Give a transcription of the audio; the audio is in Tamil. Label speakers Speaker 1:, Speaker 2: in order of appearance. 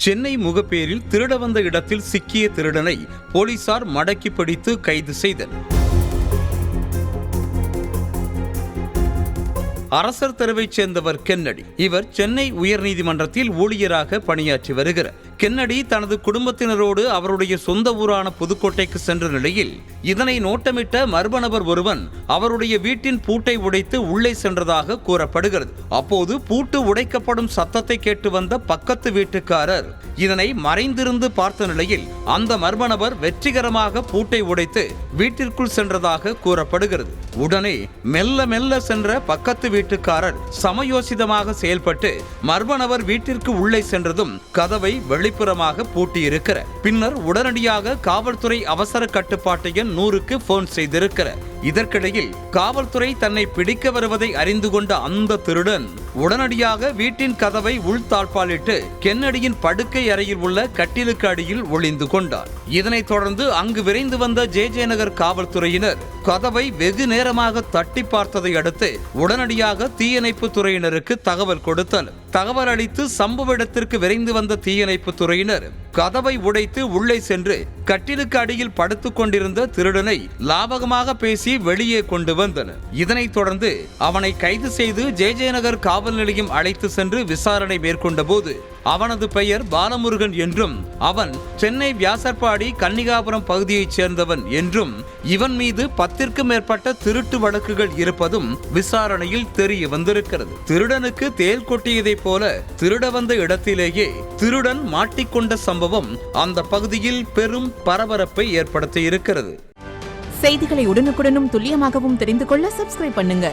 Speaker 1: சென்னை முகப்பேரில் திருட வந்த இடத்தில் சிக்கிய திருடனை போலீசார் மடக்கி பிடித்து கைது செய்தனர். அரசர் தெருவைச் சேர்ந்தவர் கென்னடி. இவர் சென்னை உயர்நீதிமன்றத்தில் ஊழியராக பணியாற்றி வருகிறார். கென்னடி தனது குடும்பத்தினரோடு அவருடைய சொந்த ஊரான புதுக்கோட்டைக்கு சென்ற நிலையில் இதனை நோட்டமிட்ட மர்ம நபர் ஒருவன் அவருடைய வீட்டின் பூட்டை உடைத்து உள்ளே சென்றதாக கூறப்படுகிறது. அப்போது பூட்டு உடைக்கப்படும் சத்தத்தை கேட்டு வந்த பக்கத்து வீட்டுக்காரர் இதனை மறைந்திருந்து பார்த்த நிலையில் அந்த மர்ம நபர் வெற்றிகரமாக பூட்டை உடைத்து வீட்டிற்குள் சென்றதாக கூறப்படுகிறது. உடனே மெல்ல மெல்ல சென்ற பக்கத்து வீட்டுக்காரர் சமயோசிதமாக செயல்பட்டு மர்ம நபர் வீட்டிற்கு உள்ளே சென்றதும் கதவை வெளிப்புறமாக பூட்டியிருக்கிறார். பின்னர் உடனடியாக காவல்துறை அவசர கட்டுப்பாட்டு எண் 100க்கு போன் செய்திருக்கிறார். இதற்கிடையில் காவல்துறை தன்னை பிடிக்க வருவதை அறிந்து கொண்ட அந்த திருடன் உடனடியாக வீட்டின் கதவை உள்தாழ்பாலிட்டு கென்னடியின் படுக்கை அறையில் உள்ள கட்டிலுக்கு அடியில் ஒளிந்து கொண்டார். இதனைத் தொடர்ந்து அங்கு விரைந்து வந்த ஜே நகர் காவல்துறையினர் கதவை வெகு நேரமாக தட்டி பார்த்ததை அடுத்து உடனடியாக தீயணைப்பு துறையினருக்கு தகவல் கொடுத்தனர். தகவல் அளித்து சம்பவ இடத்திற்கு விரைந்து வந்த தீயணைப்பு துறையினர் கதவை உடைத்து உள்ளே சென்று கட்டிலுக்கு அடியில் படுத்துக் கொண்டிருந்த திருடனை லாபகமாக பேசி வெளியே கொண்டு வந்தனர். இதனைத் தொடர்ந்து அவனை கைது செய்து ஜே நகர் காவல் நிலையம் அழைத்து சென்று விசாரணை மேற்கொண்ட போது அவனது பெயர் பாலமுருகன் என்றும் அவன் சென்னை வியாசர்பாடி கன்னிகாபுரம் பகுதியைச் சேர்ந்தவன் என்றும் இவன் மீது 10க்கும் மேற்பட்ட திருட்டு வழக்குகள் இருப்பதும் விசாரணையில் தெரிய வந்திருக்கிறது. திருடனுக்கு தேள் கொட்டியதைப் போல திருட வந்த இடத்திலேயே திருடன் மாட்டிக்கொண்ட சம்பவம் அந்த பகுதியில் பெரும் பரபரப்பை ஏற்படுத்தி இருக்கிறது.
Speaker 2: செய்திகளை உடனுக்குடனும் துல்லியமாகவும் தெரிந்து கொள்ள சப்ஸ்கிரைப் பண்ணுங்க.